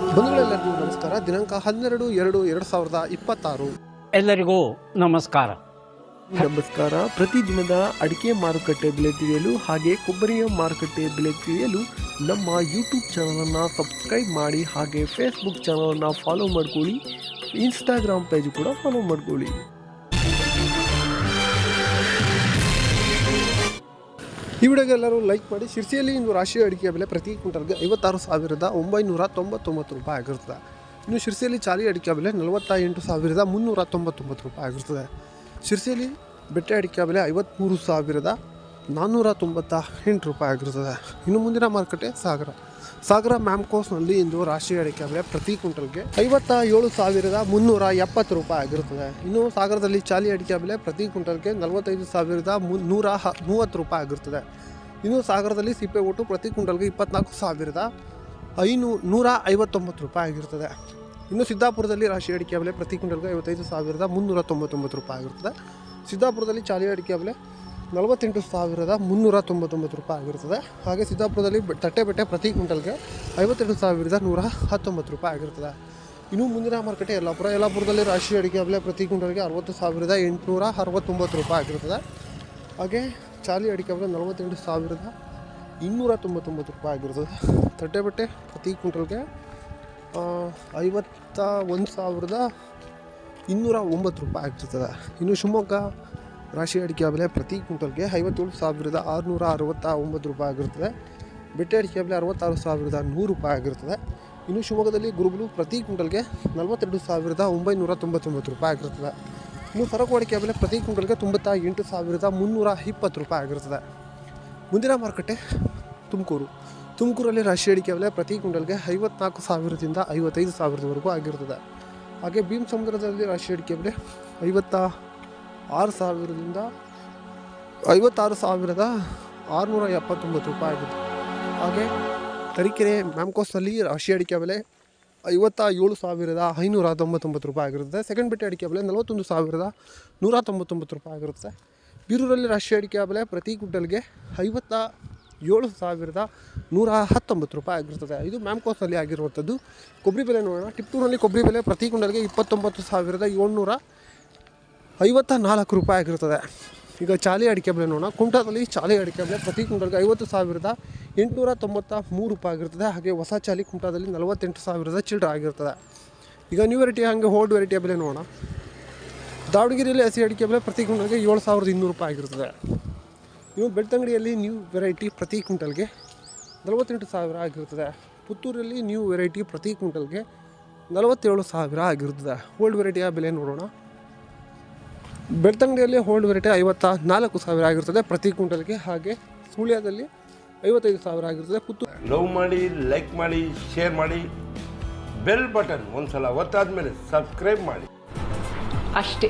ಬಂಧುಗಳೆಲ್ಲರಿಗೂ ನಮಸ್ಕಾರ. ದಿನಾಂಕ 12/2/2026. ಎಲ್ಲರಿಗೂ ನಮಸ್ಕಾರ. ಪ್ರತಿದಿನದ ಅಡಿಕೆ ಮಾರುಕಟ್ಟೆ ಬೆಲೆ ತಿಳಿಯಲು ಹಾಗೆ ಕೊಬ್ಬರಿಯ ಮಾರುಕಟ್ಟೆ ಬೆಲೆ ತಿಳಿಯಲು ನಮ್ಮ ಯೂಟ್ಯೂಬ್ ಚಾನಲನ್ನು ಸಬ್ಸ್ಕ್ರೈಬ್ ಮಾಡಿ, ಹಾಗೆ ಫೇಸ್ಬುಕ್ ಚಾನಲನ್ನು ಫಾಲೋ ಮಾಡ್ಕೊಳ್ಳಿ, ಇನ್ಸ್ಟಾಗ್ರಾಮ್ ಪೇಜ್ ಕೂಡ ಫಾಲೋ ಮಾಡ್ಕೊಳ್ಳಿ. ಈ ವಿಡಿಯೋಗೆ ಎಲ್ಲರೂ ಲೈಕ್ ಮಾಡಿ. ಶಿರ್ಸಿಯಲ್ಲಿ ಇಂದು ರಾಷ್ಟ್ರೀಯ ಅಡಿಕೆ ಬೆಲೆ ಪ್ರತಿ ಕ್ವಿಂಟಲ್ಗೆ 56,999 ರೂಪಾಯಿ ಆಗಿರ್ತದೆ. ಇನ್ನು ಶಿರ್ಸಿಯಲ್ಲಿ ಚಾಲಿ ಅಡಿಕೆ ಬೆಲೆ 48,399 ರೂಪಾಯಿ ಆಗಿರ್ತದೆ. ಶಿರ್ಸಿಯಲ್ಲಿ ಬೆಟ್ಟೆ ಅಡಿಕೆ ಬೆಲೆ 53,498 ರೂಪಾಯಿ ಆಗಿರ್ತದೆ. ಇನ್ನು ಮುಂದಿನ ಮಾರುಕಟ್ಟೆ ಸಾಗರ ಮ್ಯಾಮ್ಕೋಸ್ನಲ್ಲಿ ಇಂದು ರಾಷ್ಟ್ರೀಯ ಅಡಿಕೆ ಬೆಲೆ ಪ್ರತಿ ಕ್ವಿಂಟಲ್ಗೆ 57,370 ರೂಪಾಯಿ ಆಗಿರುತ್ತದೆ. ಇನ್ನು ಸಾಗರದಲ್ಲಿ ಚಾಲಿ ಅಡಿಕೆ ಬೆಲೆ ಪ್ರತಿ ಕ್ವಿಂಟಲ್ಗೆ 45,130 ರೂಪಾಯಿ ಆಗಿರುತ್ತದೆ. ಇನ್ನು ಸಾಗರದಲ್ಲಿ ಸಿಪ್ಪೆ ಒಟ್ಟು ಪ್ರತಿ ಕ್ವಿಂಟಲ್ಗೆ 24,159 ರೂಪಾಯಿ ಆಗಿರುತ್ತದೆ. ಇನ್ನು ಸಿದ್ದಾಪುರದಲ್ಲಿ ರಾಷ್ಟ್ರೀಯ ಅಡಿಕೆ ಬೆಲೆ ಪ್ರತಿ ಕ್ವಿಂಟಲ್ಗೆ 55,399 ರೂಪಾಯಿ ಆಗಿರುತ್ತದೆ. ಸಿದ್ದಾಪುರದಲ್ಲಿ ಚಾಲಿ ಅಡಿಕೆ ಬೆಲೆ 48,399 ರೂಪಾಯಿ ಆಗಿರುತ್ತದೆ. ಹಾಗೆ ಸಿದ್ದಾಪುರದಲ್ಲಿ ತಟ್ಟೆಬೆಟ್ಟೆ ಪ್ರತಿ ಕ್ವಿಂಟಲ್ಗೆ 52,119 ರೂಪಾಯಿ ಆಗಿರುತ್ತದೆ. ಇನ್ನು ಮುಂದಿನ ಮಾರುಕಟ್ಟೆ ಯಲ್ಲಾಪುರದಲ್ಲಿ ರಾಷ್ಟ್ರೀಯ ಅಡಿಕೆ ಬೆಲೆ ಪ್ರತಿ ಕ್ವಿಂಟಲ್ಗೆ 60,869 ರೂಪಾಯಿ ಆಗಿರುತ್ತದೆ. ಹಾಗೆ ಚಾಲಿ ಅಡಿಕೆ ಬೆಲೆ 48,299 ರೂಪಾಯಿ ಆಗಿರುತ್ತದೆ. ತಟ್ಟೆಬೆಟ್ಟೆ ಪ್ರತಿ ಕ್ವಿಂಟಲ್ಗೆ 51,209 ರೂಪಾಯಿ ಆಗಿರ್ತದೆ. ಇನ್ನು ಶಿವಮೊಗ್ಗ ರಾಷ್ಟ್ರೀಯ ಅಡಿಕೆ ಬೆಲೆ ಪ್ರತಿ ಕ್ವಿಂಟಲ್ಗೆ 57,669 ರೂಪಾಯಿ ಆಗಿರುತ್ತದೆ. ಬೆಟ್ಟೆ ಅಡಿಕೆ ಬೆಲೆ 66,100 ರೂಪಾಯಿ ಆಗಿರುತ್ತದೆ. ಇನ್ನು ಶಿವಮೊಗ್ಗದಲ್ಲಿ ಗುರುಗಳು ಪ್ರತಿ ಕ್ವಿಂಟಲ್ಗೆ 42,999 ರೂಪಾಯಿ ಆಗಿರುತ್ತದೆ. ಇನ್ನು ಸರಕು ಅಡಿಕೆ ಬೆಲೆ ಪ್ರತಿ ಕ್ವಿಂಟಲ್ಗೆ 98,320 ರೂಪಾಯಿ ಆಗಿರುತ್ತದೆ. ಮುಂದಿನ ಮಾರುಕಟ್ಟೆ ತುಮಕೂರಲ್ಲಿ ರಾಷ್ಟ್ರೀಯ ಅಡಿಕೆ ಬೆಲೆ ಪ್ರತಿ ಕ್ವಿಂಟಲ್ಗೆ 54,000ದಿಂದ 55,000ವರೆಗೂ ಆಗಿರುತ್ತದೆ. ಹಾಗೆ ಭೀಮ್ ಸಮುದ್ರದಲ್ಲಿ ರಾಷ್ಟ್ರೀಯ ಅಡಿಕೆ ಬೆಲೆ 56,000ದಿಂದ 56,679 ರೂಪಾಯಿ ಆಗಿದೆ. ಹಾಗೆ ತರೀಕೆರೆ ಮ್ಯಾಮ್ಕೋಸ್ನಲ್ಲಿ ರಾಷ್ಟ್ರೀಯ ಅಡಿಕೆ ಬೆಲೆ 57,599 ರೂಪಾಯಿ ಆಗಿರುತ್ತದೆ. ಸೆಕೆಂಡ್ ಬೆಟ್ಟೆ ಅಡಿಕೆ ಬೆಲೆ 41,199 ರೂಪಾಯಿ ಆಗಿರುತ್ತೆ. ಬೀರೂರಲ್ಲಿ ರಾಷ್ಟ್ರೀಯ ಅಡಿಕೆ ಬೆಲೆ ಪ್ರತಿ ಕ್ವಿಂಟಲ್ಗೆ 57,119 ರೂಪಾಯಿ ಆಗಿರ್ತದೆ. ಇದು ಮ್ಯಾಮ್ಕೋಸ್ನಲ್ಲಿ ಆಗಿರುವಂಥದ್ದು. ಕೊಬ್ಬರಿ ಬೆಲೆ ನೋಡೋಣ. ಟಿಪ್ಪೂರಲ್ಲಿ ಕೊಬ್ಬರಿ ಬೆಲೆ ಪ್ರತಿ ಕ್ವಿಂಟಲ್ಗೆ 29,754 ರೂಪಾಯಿ ಆಗಿರ್ತದೆ. ಈಗ ಚಾಲಿ ಅಡಿಕೆ ಬೆಲೆ ನೋಡೋಣ. ಕುಮಟಾದಲ್ಲಿ ಚಾಲಿ ಅಡಿಕೆ ಬೆಲೆ ಪ್ರತಿ ಕ್ವಿಂಟಲ್ಗೆ 50,893 ರೂಪಾಯಿ ಆಗಿರ್ತದೆ. ಹಾಗೆ ಹೊಸ ಚಾಲಿ ಕುಮಟಾದಲ್ಲಿ 48,000 ಚಿಲ್ಲರೆ ಆಗಿರ್ತದೆ. ಈಗ ನ್ಯೂ ವೆರೈಟಿ ಹಾಗೆ ಓಲ್ಡ್ ವೆರೈಟಿಯ ಬೆಲೆ ನೋಡೋಣ. ದಾವಣಗೆರೆಯಲ್ಲಿ ಹಸಿ ಅಡಿಕೆ ಬೆಲೆ ಪ್ರತಿ ಕ್ವಿಂಟಲ್ಗೆ 7,200 ರೂಪಾಯಿ ಆಗಿರ್ತದೆ. ಇನ್ನು ಬೆಳ್ತಂಗಡಿಯಲ್ಲಿ ನ್ಯೂ ವೆರೈಟಿ ಪ್ರತಿ ಕ್ವಿಂಟಲ್ಗೆ 48,000 ಆಗಿರ್ತದೆ. ಪುತ್ತೂರಲ್ಲಿ ನ್ಯೂ ವೆರೈಟಿ ಪ್ರತಿ ಕ್ವಿಂಟಲ್ಗೆ 47,000 ಆಗಿರ್ತದೆ. ಓಲ್ಡ್ ವೆರೈಟಿಯ ಬೆಲೆ ನೋಡೋಣ. ಬೆಳ್ತಂಗಡಿಯಲ್ಲಿ ಓಲ್ಡ್ ವೆರೈಟಿ 54,000 ಆಗಿರ್ತದೆ ಪ್ರತಿ ಕ್ವಿಂಟಲ್ಗೆ. ಹಾಗೆ ಸುಳ್ಯದಲ್ಲಿ 55,000 ಆಗಿರ್ತದೆ. ಪುತ್ತೂರು ಲವ್ ಮಾಡಿ, ಲೈಕ್ ಮಾಡಿ, ಶೇರ್ ಮಾಡಿ, ಬೆಲ್ ಬಟನ್ ಒಂದ್ಸಲ ಒತ್ತಾದ್ಮೇಲೆ ಸಬ್ಸ್ಕ್ರೈಬ್ ಮಾಡಿ ಅಷ್ಟೇ.